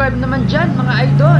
subscribe naman dyan mga idol.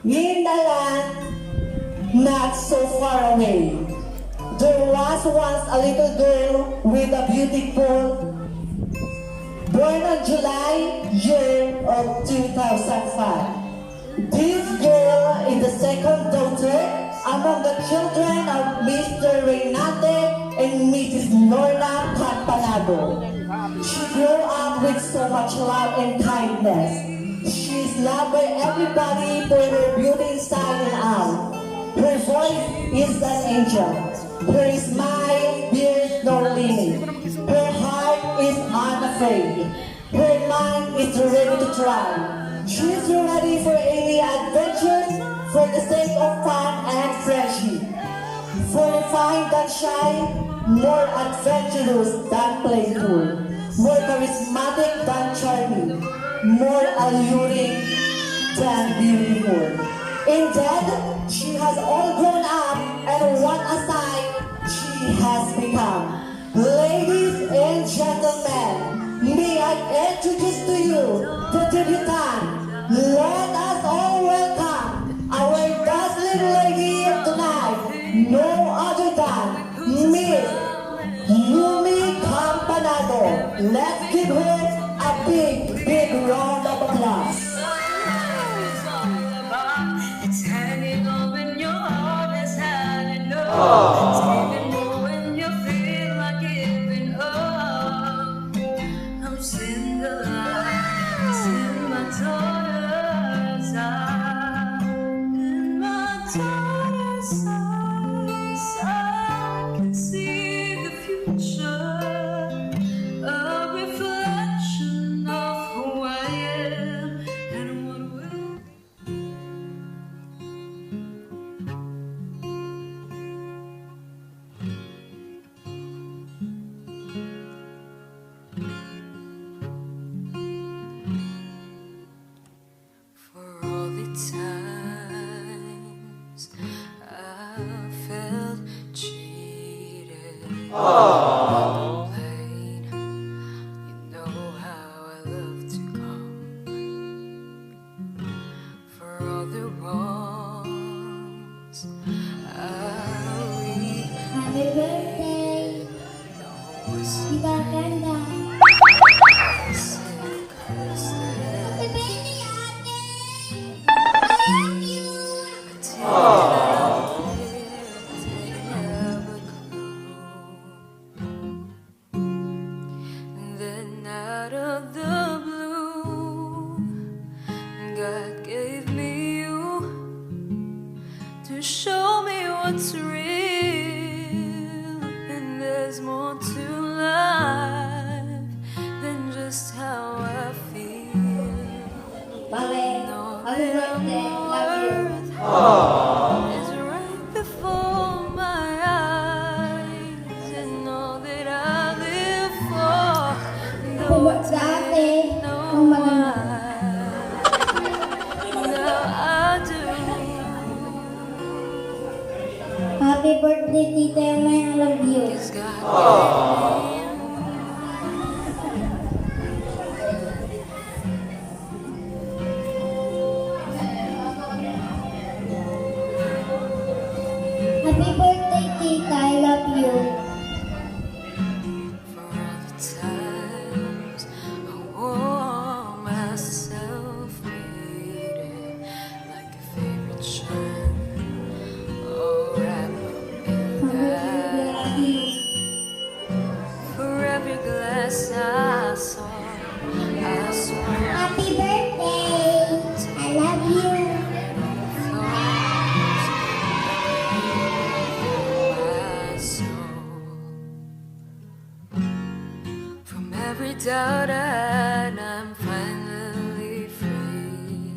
In the land not so far away, there was once a little girl with a beautiful, born on July year of 2005. This girl is the second daughter among the children of Mr. Reynate and Mrs. Lorna Campanado. She grew up with so much love and kindness. She is loved by everybody for her beauty inside and out. Her voice is an angel. Her smile bears no limit. Her heart is unafraid. Her mind is ready to try. She is ready for any adventures for the sake of fun and friendship. For refined than shy, more adventurous than playful, more charismatic than charming, more alluring than beautiful. Indeed, she has all grown up, and what a sight she has become. Ladies and gentlemen, may I introduce to you the debutante. Let us all welcome our dazzling lady of tonight, no other than Miss Yumi Campanado. Let's give her a big round of applause. It's hanging over your heart, it's hanging over. It's giving more when you feel like giving up. I'm single, it's in my daughter's eyes. In my daughter's eyes, I can see the future. A reflection of who I am and what will. For all the times I felt cheated. Pain, you know how I love to come. For all the wrongs Happy birthday, Tita Kanda. Happy birthday, Ate. I love you. there's more to life than just how I feel. Mami, Know happy that I'm birthday. Love you. worth is right before my eyes, and all that I live for, though I didn't know why. Now I do. Happy birthday, Tita Yumi. I love you. 'Cause God gave me you. Happy birthday, Tita. I love you. For all the times I wore myself faded like a favorite trend. Oh, wrap up in that. For every glass I saw, Happy birthday. I love you. From every doubt, and I'm finally free,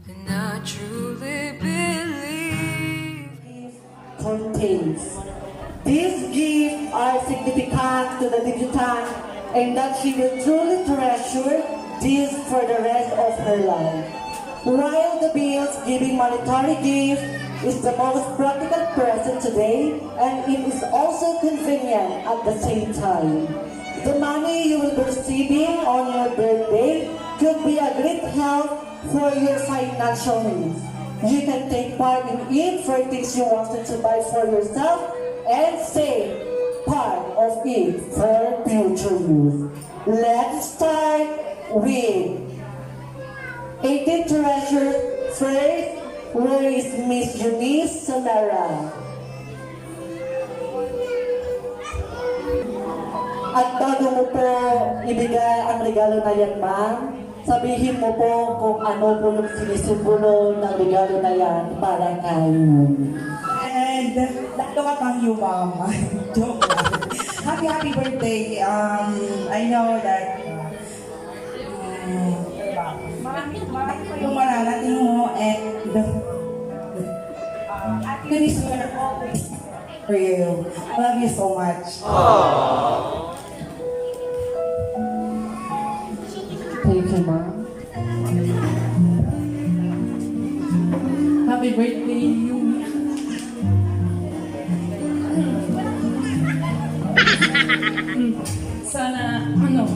and I truly believe. Contains. These gifts are significant to the debutant and that she will truly treasure this for the rest of her life. While the bills giving monetary gifts is the most practical present today, and it is also convenient at the same time. The money you will be receiving on your birthday could be a great help for your financial needs. You can take part in it for things you wanted to buy for yourself and save part of it for future use. Let's start with 18 treasures. First, where is Miss Yumi Samara? At bago mo po ibigay ang regalo na yan, ma'am, sabihin mo po kung ano po yung sinisimbolo ng regalo na yan para kay Yumi. And lalo ka pang yumama. Joke lang. Happy birthday. I know that marami pa yung mararating mo and God is always for you. I love you so much. Thank you, ma'am. Happy birthday, Yumi. Sana, ayun.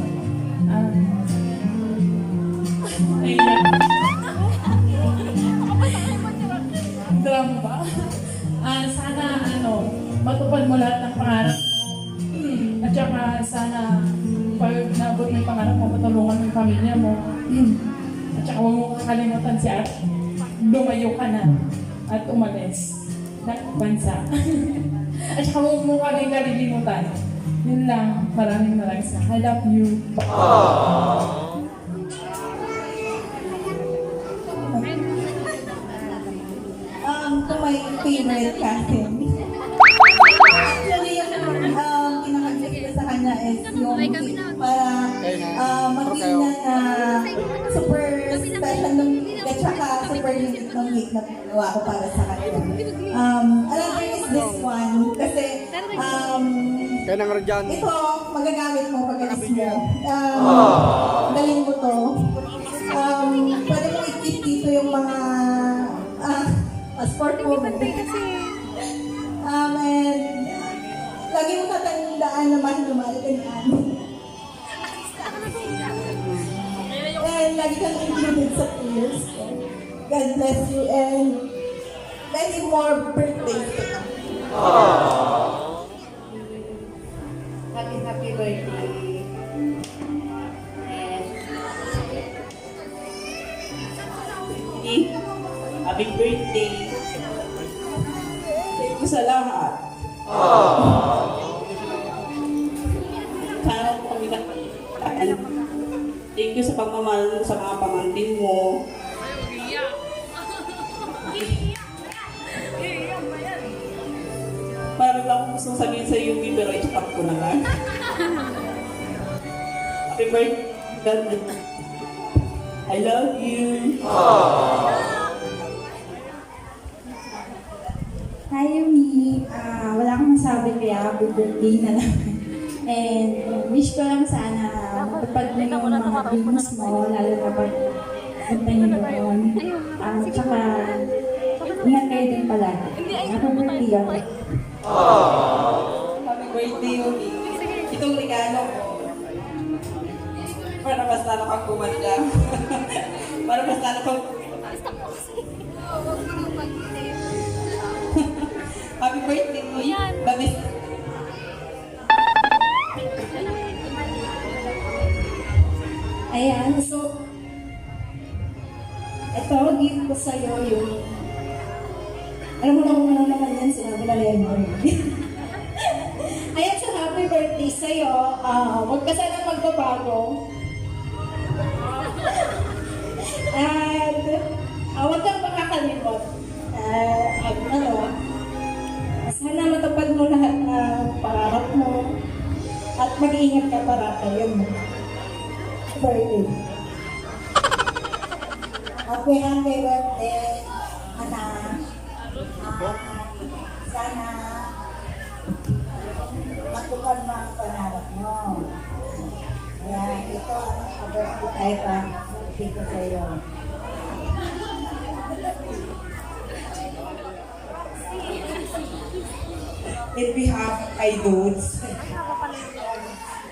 Drama ba? Sana, matupad mo lahat ng pangarap mo. At saka, sana, pag nabot mo yung pangarap mo, matulungan mo yung pamilya mo. At saka, huwag mo kakalimutan si Ate. Lumayo ka na at umalis ng bansa. At saka huwag mo kaming kalilimutan. Yun lang. Maraming sa I love you. To my favorite cousin. Actually, yung kinakagay ko sa kanya is yung para maging na super special nung at saka super unique nung cake na ginawa ko para sa kanya. Another is this one kasi ito magagamit mo pag alis mo. Galing mo to. Pwede mo i-keep dito yung mga passport mo. And lagi mo tatandaan naman lumali ka niyan. And lagi kang included sa prayers. God bless you and many more birthdays to come. Happy birthday. Happy birthday. Thank you sa lahat. Sana ko kami thank you sa pagmamahal mo sa mga pamangkin mo. Para lang gusto kong sabihin sa Yumi pero i-chat ko na lang. Happy birthday. I love you. Hi, Yumi. Wala akong masabi kaya happy birthday na lang. And wish ko lang sana matupad mo yung mga dreams mo, lalo na pag punta niyo doon. Tsaka, ingat kayo din palagi. Happy birthday, Yumi. Happy birthday, Yumi. Itong regalo ko. Para mas lalo kang kumanda. Para mas lalo kang... Happy birthday, Babis. Ayan, so, ito, gift ko sa'yo yung, alam mo na kung ano naman yan, sinabi na lemon. Ayan, so happy birthday sa'yo. Huwag ka sana magbabago. At huwag kang makakalimot. Sana matupad mo lahat ng pangarap mo at mag-iingat ka parata yun. Birthday. Happy birthday, anak. Sana matupad mo ang pangarap mo. Kaya ito ang birthday pa dito sa iyo. In behalf kay Dudes.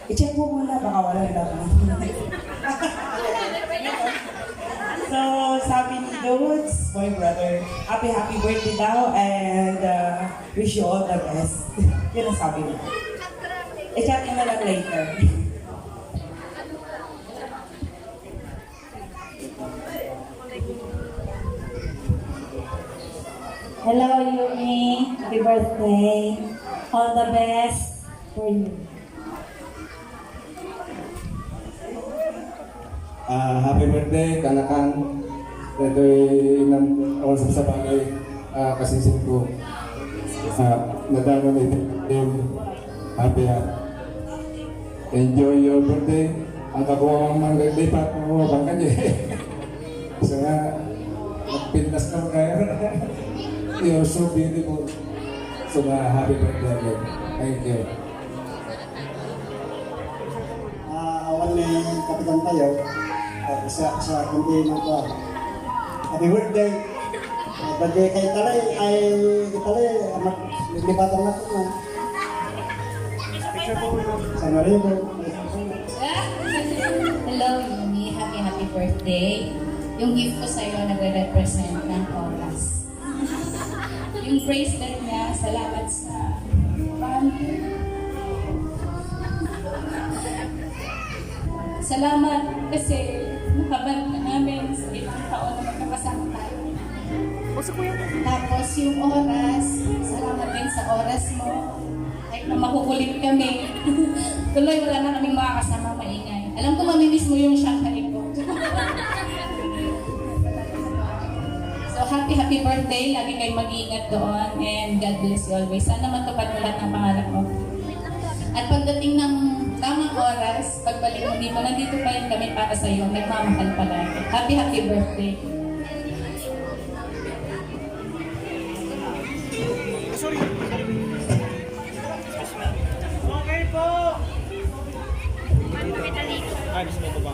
I-check mo muna, baka walang laman. So, sabi ni Dudes, my brother, happy birthday daw and wish you all the best. Yun ang sabi niya. I-chat mo na lang later. Hello, Yumi. Happy birthday. All the best for you. Happy birthday, kanakan. Ito'y awan sa bagay kasisin ko. Nadano na ito. Happy. Enjoy your birthday. Ang kakuha ang lipat mo bangkan niya. So nga, magpintas ka mo kayo. You're so beautiful. So happy birthday again. Thank you. Awan ni Kapitan tayo. Sa kundi ng ko. Happy birthday. Birthday kay Talay ay Talay maglipatan na ito. Sa Maribo. Hello, Yumi. Happy birthday. Yung gift ko sa'yo nagre-represent ng oras. Yung bracelet niya, salamat sa salamat kasi nakaband ka namin sa ilang taon na magkakasama tayo. Tapos yung oras, salamat din sa oras mo. Kahit na makukulit kami. Tuloy wala na kaming makakasama maingay. Alam ko mamimiss mo yung Shanghai ko. So happy birthday. Lagi kayo mag-iingat doon and God bless you always. Sana matupad mo lahat ng pangarap mo. At pagdating ng tamang oras, pagbalik mo dito, nandito pa rin kami para sa iyo. Nagmamahal palagi. Happy birthday.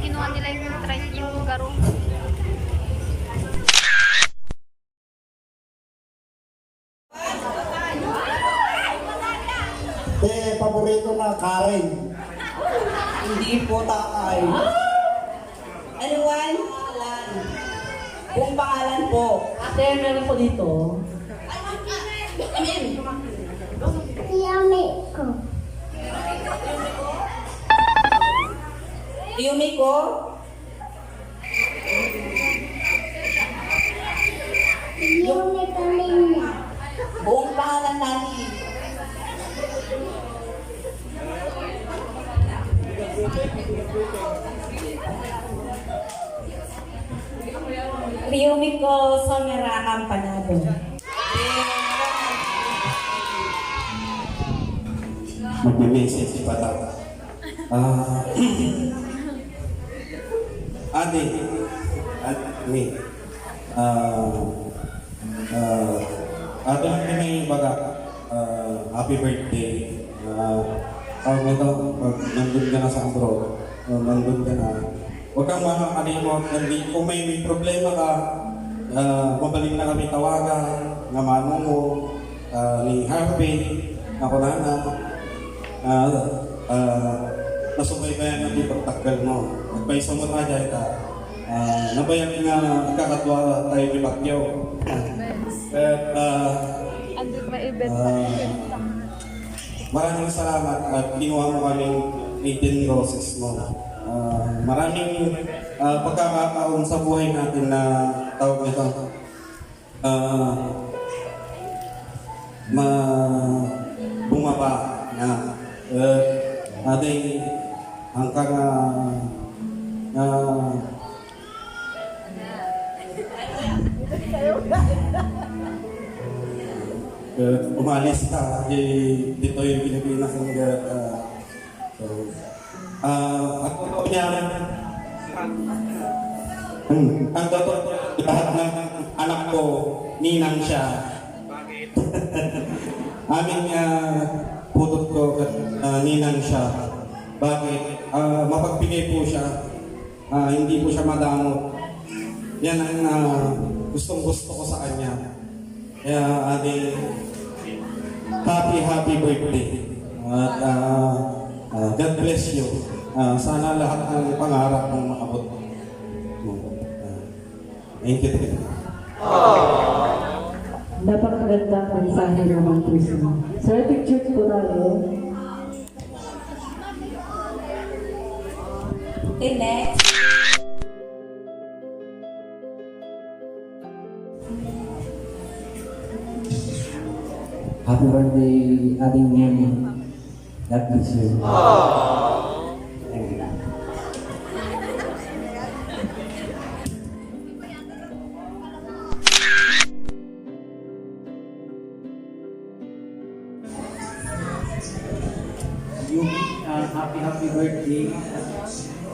Kinuha nila yung garo. Paborito na Karen. Hindi po takay. Anyone? Pangalan. Kung pangalan po. Ate, meron ko dito. Amin. Yummy ko. Yumi ko. Yummy kanina. Buong pangalan natin. Yumi ko sa Merahang Panado. magme-message pa daw. Ate, me, ate may baga, happy birthday. Tawag nito, pag nandun ka na sa abroad, nandun ka na, huwag kang makakalimot, kung may problema ka, mabalik na kami tawagan, nga manong mo, ni Harvey, ako na nasubaybayan natin pagtakgal mo. Nagpaisa mo na dyan ka, nabayan nga ikakatwa tayo ni Bakyaw. Maraming salamat at kinuha mo kaming 18 roses mo. Maraming pagkakataon sa buhay natin na tawag nito. Bumaba na ating hanggang umalis ka dito yung Pilipinas at kunyari ang totoo lahat ng anak ko ninang siya. Aming putot ko ninang siya. Bakit? Mapagbigay po siya. Hindi po siya madamot. Yan ang gustong gusto ko sa kanya. Kaya ating happy birthday. At God bless you. Sana lahat ng pangarap mong makabot. Thank you. Napakagandang mensahe naman po siya. Sir, picture po tayo. Okay, next. Happy birthday, ating Yumi. God bless you. Thank you. Yumi, happy birthday.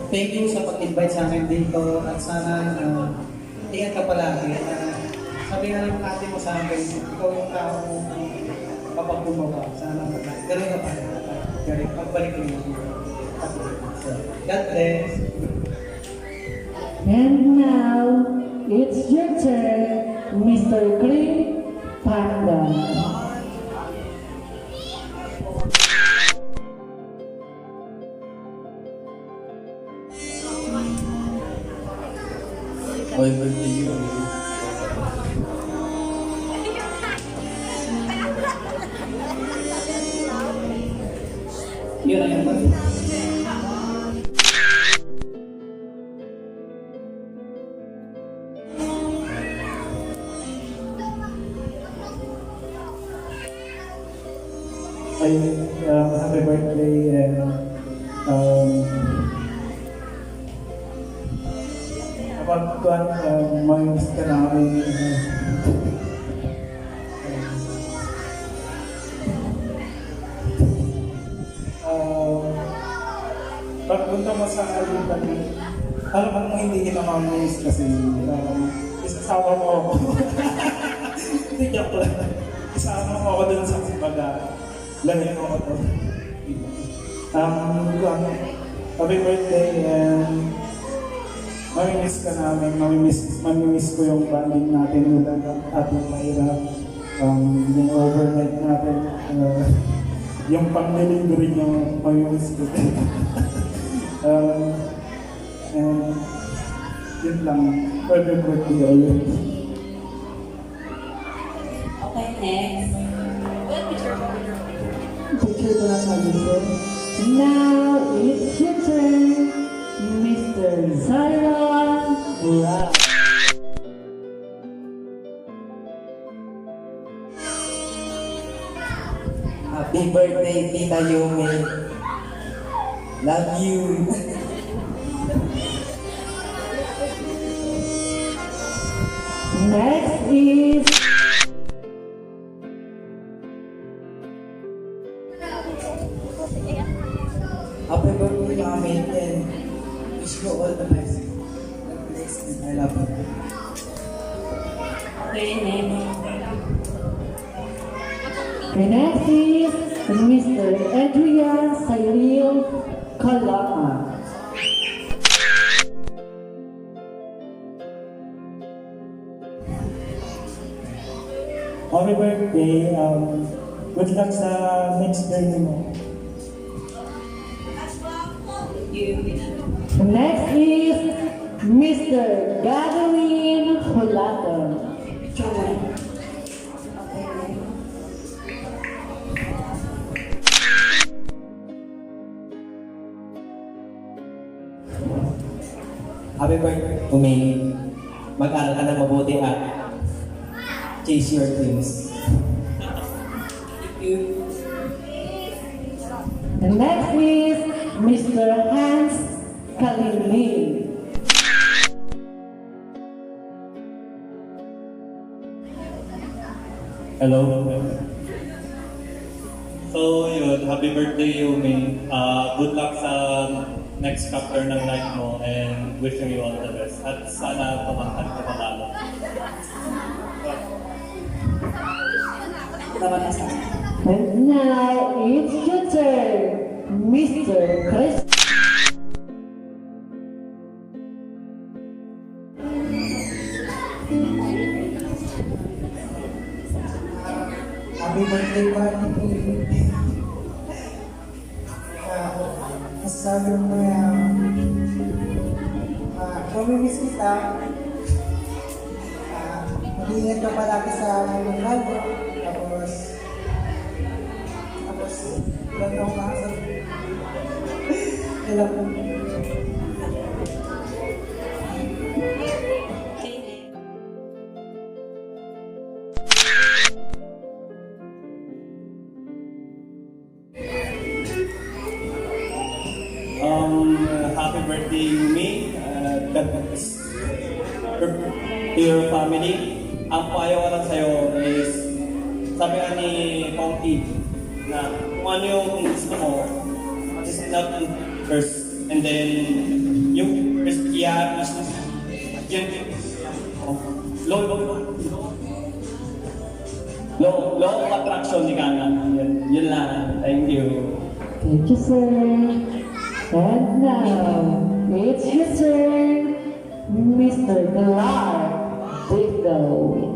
Thank you sa pag-invite sa akin dito at sana ingat ka palagi. Sabi nga ng ate mo sa akin, ikaw yung tao kapag bumaba. Sana gano'n ka pa. Pagbalik ko yung God bless. And now, it's your turn, Mr. Green Panda. Happy birthday, Yumi. Yun ang yun. Happy birthday and mayos ka namin. Pagpunta mo sa alitan, alam mo hindi kita mamiss kasi isasawa mo ako. Hindi joke lang. Isama mo ako dun sa baga. Lahin mo ako doon. Happy birthday and mamimiss ka namin. Mamimiss ko yung banding natin with ating mahirap. Yung overnight natin. Yung pang-delivery niyo, mamimiss ko. And yun lang. Happy birthday ulit. Okay, next. What picture? Picture ko lang natin, sir. Now, it's your turn, Mr. Zion Brown. Happy birthday, Tita Yumi. Love you. Next is Happy birthday, Amin, and wish you all the best. God bless and I love you. The next is Mr. Adrian Cyril Kalama. Happy birthday. Good luck sa next journey mo. The next is Mr. Gadwin Hulaton. Happy birthday, Yumi. Mag-aral ka ng mabuti at chase your dreams. Thank you. The next is Mr. Hans Kalimin. Hello. So yun, happy birthday Yumi. Good luck sa next chapter ng life mo and wishing you all the best. At sana pamangkat ka panalo. And now it's your turn, Mr. Chris. Happy birthday pa. Masasabi mo na mamimiss kita. Mag-ingat ka palagi sa mga bago. Tapos, ilan ako makasal. Ilan ko. Happy birthday Yumi. To your family. Ang payo ko lang sa'yo is, sabi nga ni Pongki, na kung ano yung gusto mo, just not first, and then yung first yan, law of attraction ni Kanga. Yun lang. Thank you. Thank you, sir. And now it's your turn, Mr. Clark Digo.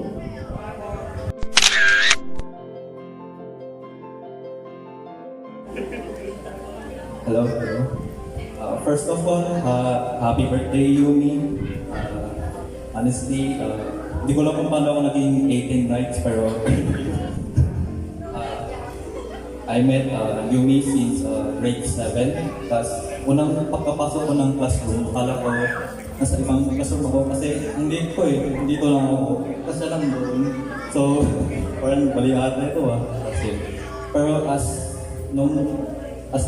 Hello. First of all, happy birthday Yumi. Honestly, hindi ko lang kung paano ako naging 18 nights pero I met Yumi since grade 7. Tapos unang pagkapasok ko ng classroom, akala ko nasa ibang classroom ako kasi ang late ko eh. Dito lang ako. Kasi lang doon. So, parang balihat na ito Kasi, pero as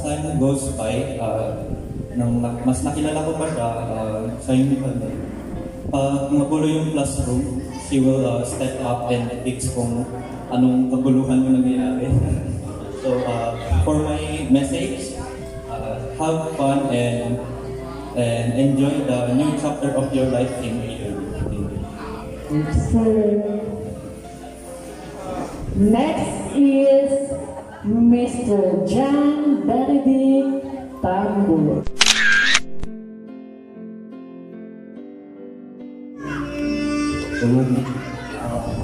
time goes by, mas nakilala ko pa siya sa uniform. Pag magulo yung classroom, she will step up and fix kung anong kaguluhan yung nangyayari. So, for my message, have fun and enjoy the new chapter of your life in here. Next is Mr. John Benedict Tambo.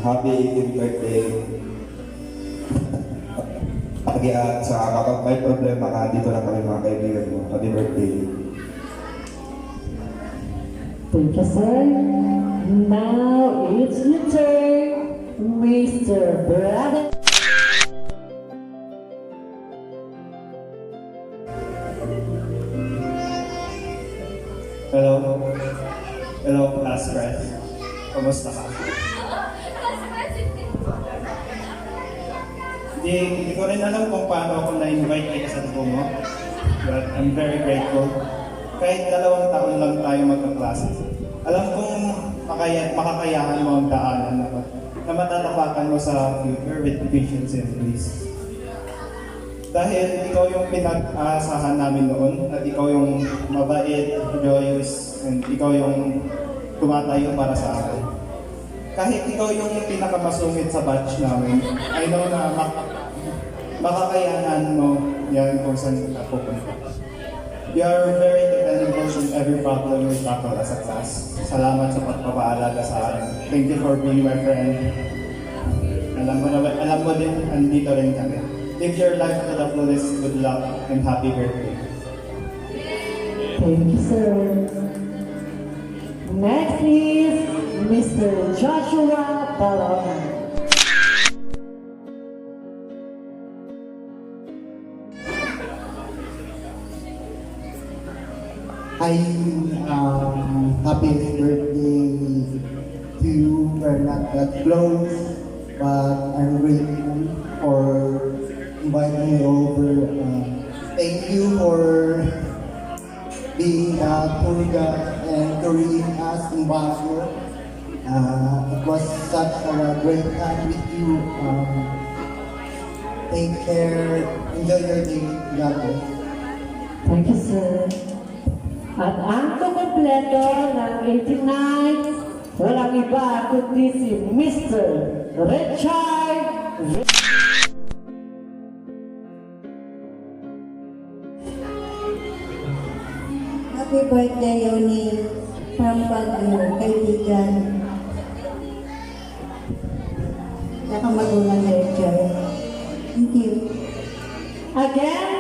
Happy 18th birthday. At kapag may problema ka, dito lang kami mga kaibigan mo. Happy birthday. Thank you, sir. Now it's your turn, Mr. Brother. Hello. Hello, class friend. Kamusta ka? Hindi ko rin alam kung paano ako na-invite kayo sa grupo mo. But I'm very grateful. Kahit 2 taon lang tayo magkaklase. Alam kong makakayahan mo ang daanan na matatapakan mo sa future with patience and grace. Dahil ikaw yung pinag-aasahan namin noon at ikaw yung mabait, joyous, and ikaw yung tumatayo para sa akin. Kahit ikaw yung pinakamasungit sa batch namin, I know na makakayanan mo yan kung saan ka pupunta. You are very dependable in every problem we tackle as a class. Salamat sa pagpapaalaga sa akin. Thank you for being my friend. Alam mo din, andito rin kami. Live your life to the fullest. Good luck and happy birthday. Thank you, sir. Next is Mr. Joshua Palabaymylene. Happy birthday to you. We're not that close, but I'm grateful for inviting me over. Thank you for being a tour guide and carrying us in Baguio. It was such a great time with you. Take care. Enjoy your day. God bless. Thank you, sir. At ang kumpleto ng 89, walang iba kundi si Mr. Richard. Happy birthday, Yumi, from Baguio, kaibigan. Nakamagulang Richard. Thank you. Again,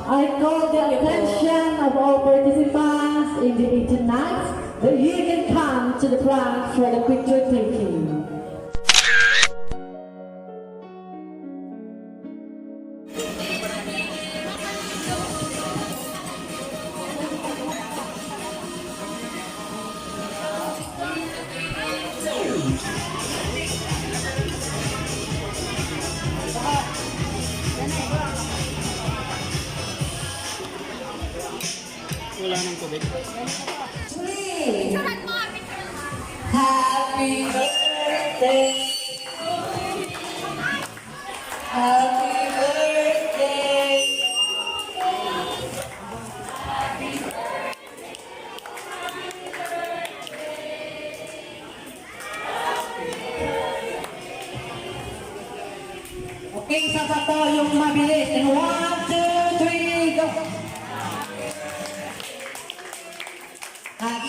I call the attention of all participants in the 89th that you can come to the front for the picture taking. Wala nang tubig. Happy birthday. Happy birthday. Okay, sasato yung mabilis. And 1, 2, 3, go! Happy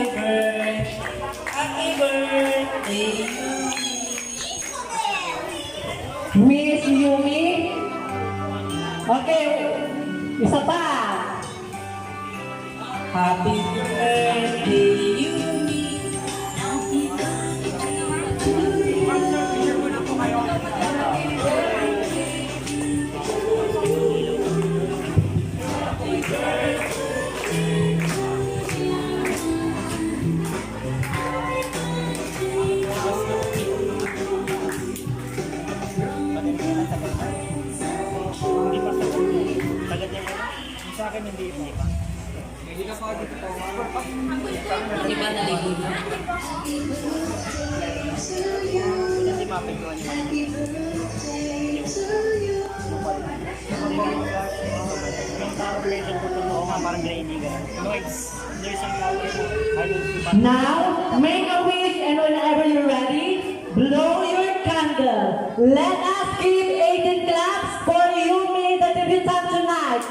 birthday, happy birthday, Miss Yumi. Okay, isa pa. happy birthday, Yumi. Sa akin hindi pa. Hindi ka pa dito pa. Di ba naligo na? Hindi mapagawa niya. Yung calculation ko ito nga parang grainy ka. Noise. There's some calculation. Now, make a wish and whenever you're ready, blow your candle. Let us give 18 claps for Yumi, the debutant tonight.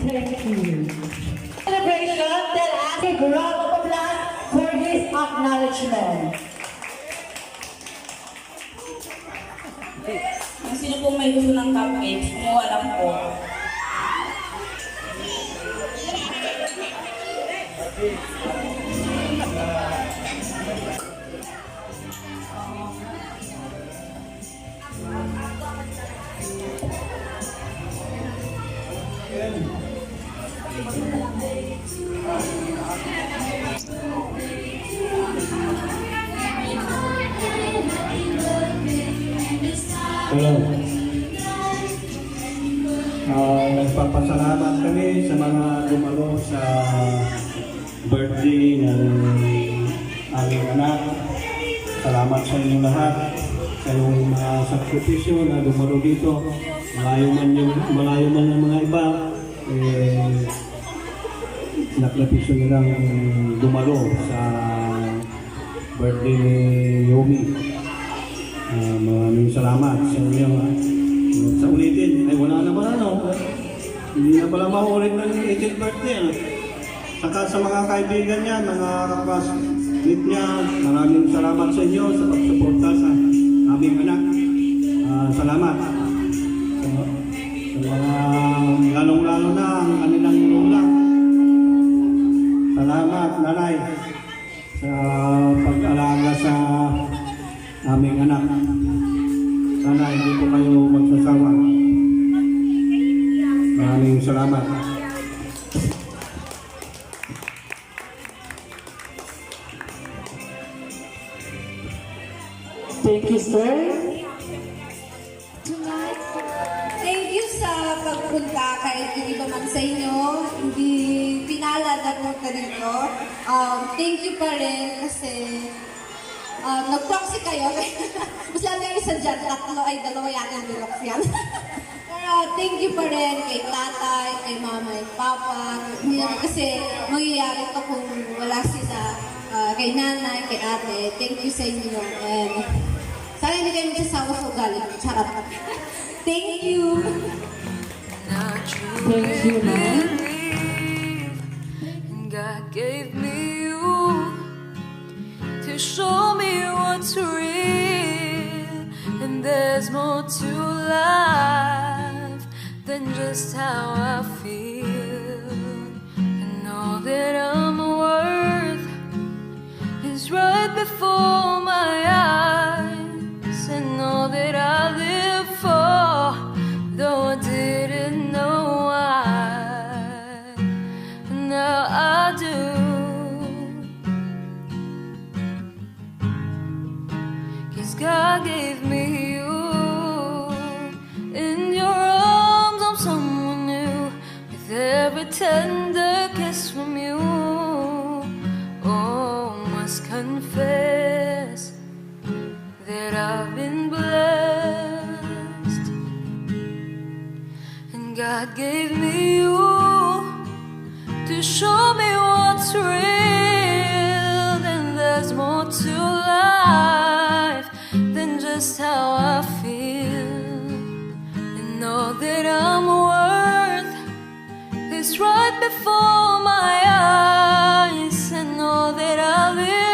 Thank you. Celebration, let us give a round of applause for his acknowledgement. Kung sino pong may gusto ng cupcake, kumuha lang po. Hello. Nagpapasalamat kami sa mga dumalo sa birthday ng salamat sa inyong lahat, sa iyong sakripisyo na dumalo dito. Malayo man ng mga iba, sakripisyo nilang dumalo sa birthday ni Yumi. Maraming salamat sa inyo. Sa ulitin, ay wala na pala, no? Hindi na pala maulit ng 18th birthday. Saka sa mga kaibigan niya, mga kapaslit niya, maraming salamat sa inyo sa pagsuporta sa aming anak. Salamat. Sa mga lalong-lalo na ang kanilang lulang. Salamat, nanay, sa pag-alaga sa aming anak. Sana hindi po kayo magsasawa. Maraming salamat. Thank you, sir. Thank you sa pagpunta kahit yung iba man sa inyo, hindi pinalad at punta dito. Thank you pa rin kasi nag-proxy kayo. Mas lang yung isa dyan, dalawa yata yung nilox yan. Pero thank you pa rin kay tatay, kay mama, and papa. Kasi mangyayari ito kung wala sila. Kay nanay, kay ate. Thank you sa inyo. And sana hindi kayo magsasawa sa ugali. Charot. Thank you. Thank you, ma'am. God gave me you to show me what's real, and there's more to life than just how I feel. And all that I'm worth is right before my eyes, and all that I live for, though I didn't know why, now I do. God gave me you. In your arms I'm someone new, with every tender kiss from you. Oh, must confess that I've been blessed. And God gave me you to show me what's real. Then there's more to life than just how I feel. And all that I'm worth is right before my eyes, and all that I live